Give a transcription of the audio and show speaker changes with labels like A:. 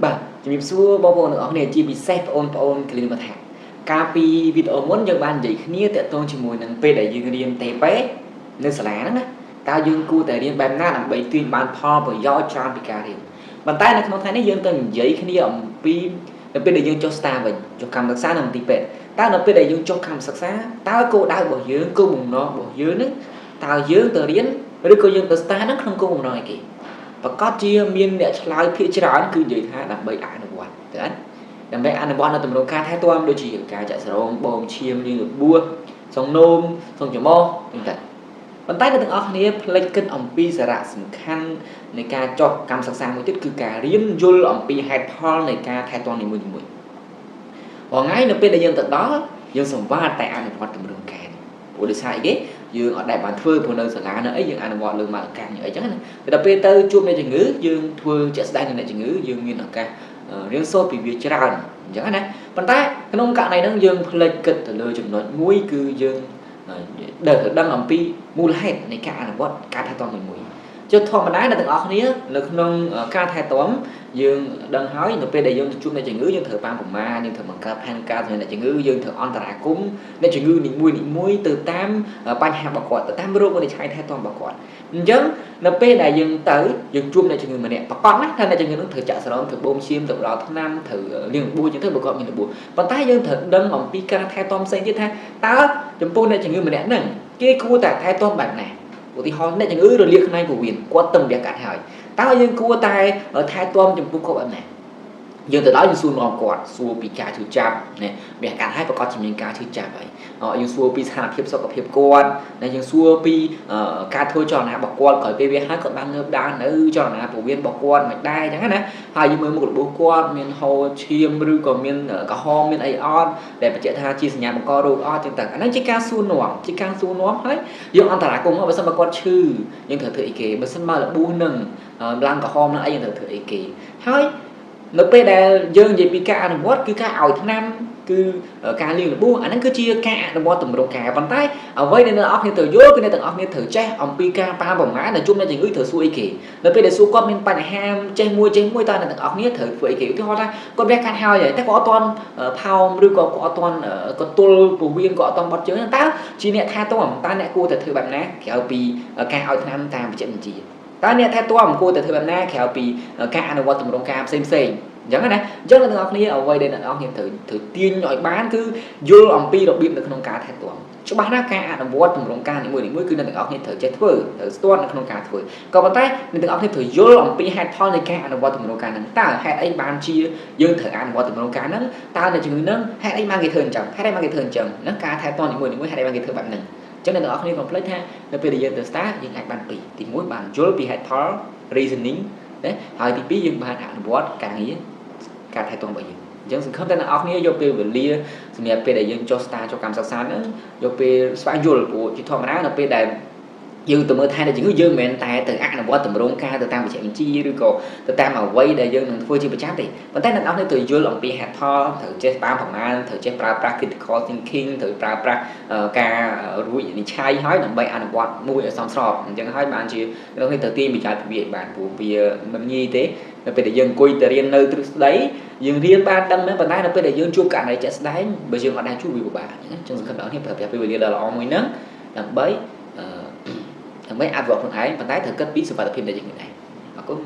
A: បាទជំរាបសួរបងប្អូនទាំងអស់គ្នាជាពិសេសបងប្អូនគ្លីនិកថាកាលពីវីដេអូមុនយើងបាននិយាយគ្នាតាក់ទងជាមួយនឹងពេលដែលយើងរៀនទេពេនៅសាលាហ្នឹងណាតើយើងគួរតែរៀនបែបណាដើម្បីទាញបានផលប្រយោជន៍ច្រើនពីការរៀនប៉ុន្តែនៅក្នុងថ្ងៃនេះយើងទៅនិយាយគ្នាអំពីនៅពេលដែលយើងចុះ STAR វិញចុះកម្មសិក្សានៅមន្ទីរពេទ្យតើនៅពេលដែលយើងចុះកម្មសិក្សាតើគោលដៅរបស់យើងគោលបំណងរបស់យើងនឹងតើយើងទៅរៀនឬក៏យើងទៅ STAR ហ្នឹងក្នុងគោលបំណងអីគេប្រកាសជាមានអ្នកឆ្លើយភាគច្រើនគឺនិយាយថាដើម្បីអនុវត្តទៅអត់ដើម្បីអនុវត្តនៅទម្រង់ការថែទាំដូចជាការចាក់ស្រោមបងឈាមយើងរបួសសងនោមសងច្រមុះទាំងតែប៉ុន្តែអ្នកទាំងអស់គ្នាផ្លេចគិតអំពីសារៈសំខាន់នៃការចុះកម្មសិក្សាមួយទៀតគឺការរៀនយល់អំពីហេតុផលនៃការថែទាំនីមួយៗរាល់ថ្ងៃនៅពេលដែលយើងទៅដល់យើងសង្វាតតែអនុវត្តទម្រង់ការព្រោះដោយសារអីគេយើងអត់ដែលបានធ្វើព្រោះនៅសាលានៅអីយើងអនុវត្តលើមកឱកាសអីចឹងណាតែដល់ពេលទៅជួបអ្នកជំងឺយើងធ្វើជាក់ស្ដែងនឹងអ្នកជំងឺយើងមានឱកាសរៀនសូត្រពីវាច្រើនអញ្ចឹងណាប៉ុន្តែក្នុងករណីហ្នឹងយើងផ្លេចគិតទៅលើចំណុចមួយគឺយើងដឹងអំពីមូលហេតុនៃការអនុវត្តការថែទាំមួយចុះធម្មតាអ្នកទាំងអស់គ្នានៅក្នុងការថែទាំយើងដឹងហើយនៅពេលដែលយើងជួបអ្នកជំងឺយើងត្រូវបានប្រមាណយើងត្រូវបង្កើតផែនការសម្រាប់អ្នកជំងឺយើងត្រូវអន្តរាគមន៍អ្នកជំងឺនីមួយៗទៅតាមបញ្ហារបស់គាត់ទៅតាមរោគវិនិច្ឆ័យថែទាំរបស់គាត់អញ្ចឹងនៅពេលដែលយើងទៅយើងជួបអ្នកជំងឺម្នាក់ប្រកបណាថាអ្នកជំងឺនឹងត្រូវចាក់ស្រោមត្រូវបូមឈាមត្រូវដល់ថ្នាំត្រូវលាងរបួសអញ្ចឹងទៅបើគាត់មានរបួសប៉ុន្តែយើងត្រូវដឹងអំពីការថែទាំផ្សេងទៀតថាតើចំពោះអ្នកជំងឺម្នាក់ហ្នឹងគេគួរតែថែទាំបែបណាឧទាហរណ៍អ្នកជំងឺរលាកខ្នែងពោះវៀនគាត់ទៅវះកាត់ហើយតើយើងគួរតែថែទាំចំពោះគាត់បែបណាយើងទៅដល់យើងសួរនាំគាត់សួរពីការឈឺចាប់ណាវះកាត់ហើយប្រកាសជាមានការឈឺចាប់ហើយយើងសួរពីស្ថានភាពសុខភាពគាត់ណាយើងសួរពីការធ្វើចលនារបស់គាត់ក្រោយពេលវះហើយគាត់បានងើបដើរនៅចលនាពោះវៀនរបស់គាត់មិនដែរអញ្ចឹងណាហើយយើងមើលមុខរបួសគាត់មានហូរឈាមឬក៏មានក្រហមមានអីអត់ដែលបញ្ជាក់ថាជាសញ្ញាបង្ករោគអត់អញ្ចឹងទៅអាហ្នឹងជាការសួរនាំហើយយើងអន្តរាគមន៍បើសិនបើគាត់ឈឺយើងត្រូវធ្វើអីគេបើសិនបើរបួសនឹងឡើងក្រហមនឹងអីយើងត្រូវធ្វើអីគេហើយនៅពេលដែលយើងនិយាយពីការអនុវត្តគឺការឲ្យថ្នាំគឺការលាងរបួសអាហ្នឹងគឺជាការអនុវត្តទម្រង់ការប៉ុន្តែអ្វីដែលអ្នកនរអគ្នាត្រូវយល់គឺអ្នកទាំងអស់គ្នាត្រូវចេះអំពីការប៉ាប្រមាណដែលជុំអ្នកជំងឺត្រូវសួរអីគេនៅពេលដែលសួរគាត់មានបញ្ហាចេះមួយតើអ្នកទាំងអស់គ្នាត្រូវធ្វើអីគេឧទាហរណ៍ថាគាត់វះកាត់ហើយតែគាត់អត់ទាន់ផោមឬក៏គាត់អត់ទាន់គាត់ទល់ពោះវៀនគាត់អត់ទាន់បត់ជើងតើជាអ្នកថែទាំតើអ្នកគួរតែធ្វើបែបណាក្រៅពីការឲ្យថ្នាំតាមបច្ចេកវិទ្យាតើអ្នកថែទាំគួរតែធ្វើបែបណាក្រៅពីការអនុវត្តទម្រង់ការផ្សេងៗអញ្ចឹងណាអញ្ចឹងអ្នកទាំងអស់គ្នាអ្វីដែលអ្នកទាំងអស់គ្នាត្រូវទាញឲ្យបានគឺយល់អំពីរបៀបនៅក្នុងការថែទាំច្បាស់ណាស់ការអនុវត្តទម្រង់ការនីមួយៗគឺអ្នកទាំងអស់គ្នាត្រូវចេះធ្វើត្រូវស្ទាត់នៅក្នុងការធ្វើក៏ប៉ុន្តែអ្នកទាំងអស់គ្នាត្រូវយល់អំពីហេតុផលនៃការអនុវត្តទម្រង់ការហ្នឹងតើហេតុអីបានជាយើងត្រូវអនុវត្តទម្រង់ការហ្នឹងតើនៅជំងឺហ្នឹងហេតុអីបានគេធ្វើអញ្ចឹងហ្នឹងការថែទាំនីមួយៗហេតុអីបានគេធ្វើបែបហ្នឹងអញ្ចឹងអ្នកទាំងអស់គ្នាកុំភ្លេចថានៅពេលដែលយើងទៅ STAR យើងអាចបានពីរទី1បានយល់ពីហេតុផល reasoning ណាហើយទី2យើងបានអនុវត្តការងារការថែទាំរបស់យើងអញ្ចឹងសង្ឃឹមថាអ្នកនរគ្នាយកពេលវេលាសម្រាប់ពេលដែលយើងចុះ STAR ចុះកម្មសិក្សាហ្នឹងយកពេលស្វែងយល់ព្រោះជាធម្មតានៅពេលដែលយើងទៅមើលថែတဲ့ជំងឺយើងមិនមែនតែទៅអនុវត្តទម្រង់ការទៅតាមបច្ចេកវិទ្យាឬក៏ទៅតាមអ្វីដែលយើងនឹងធ្វើជាប្រចាំទេប៉ុន្តែអ្នកនរគ្នាត្រូវយល់អំពីហេតុផលត្រូវចេះតាមប្រមាណត្រូវចេះប្រើប្រាស់ critical thinking ត្រូវប្រើប្រាស់ការរួចវិនិច្ឆ័យហើយដើម្បីអនុវត្តមួយឲ្យសមស្របអញ្ចឹងហើយបានជាអ្នកនរគ្នាត្រូវទាញប្រយោជន៍ពីវាឲ្យបានព្រោះវាមិនងាយទេនៅពេលដែលយើងអង្គុយទៅរៀននៅទ្រឹស្ដីយើងរៀនបានដឹងមែនប៉ុន្តែនៅពេលដែលយើងជួបករណីជាក់ស្ដែងបើយើងអត់ដែរជួបវាពិបាកអញ្ចឹងសង្ឃឹមអ្នកនរគ្នាប្រើប្រាស់ពេលវេលាដ៏ល្អមួយហ្នឹងដើម្បីអភិវឌ្ឍខ្លួនឯងប៉ុន្តែត្រូវគិតពីសុខភាពនៃយើងដែរអរគុណ